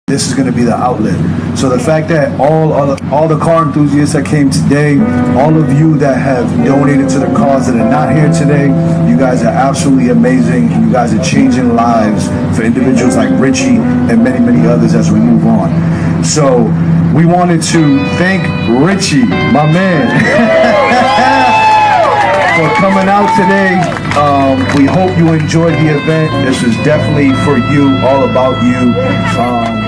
this is going to be the outlet. So the fact that all the car enthusiasts that came today, all of you that have donated to the cause that are not here today, you guys are absolutely amazing. You guys are changing lives for individuals like Richie and many, many others as we move on. So we wanted to thank Richie, my man, for coming out today. We hope you enjoyed the event. This is definitely for you, all about you.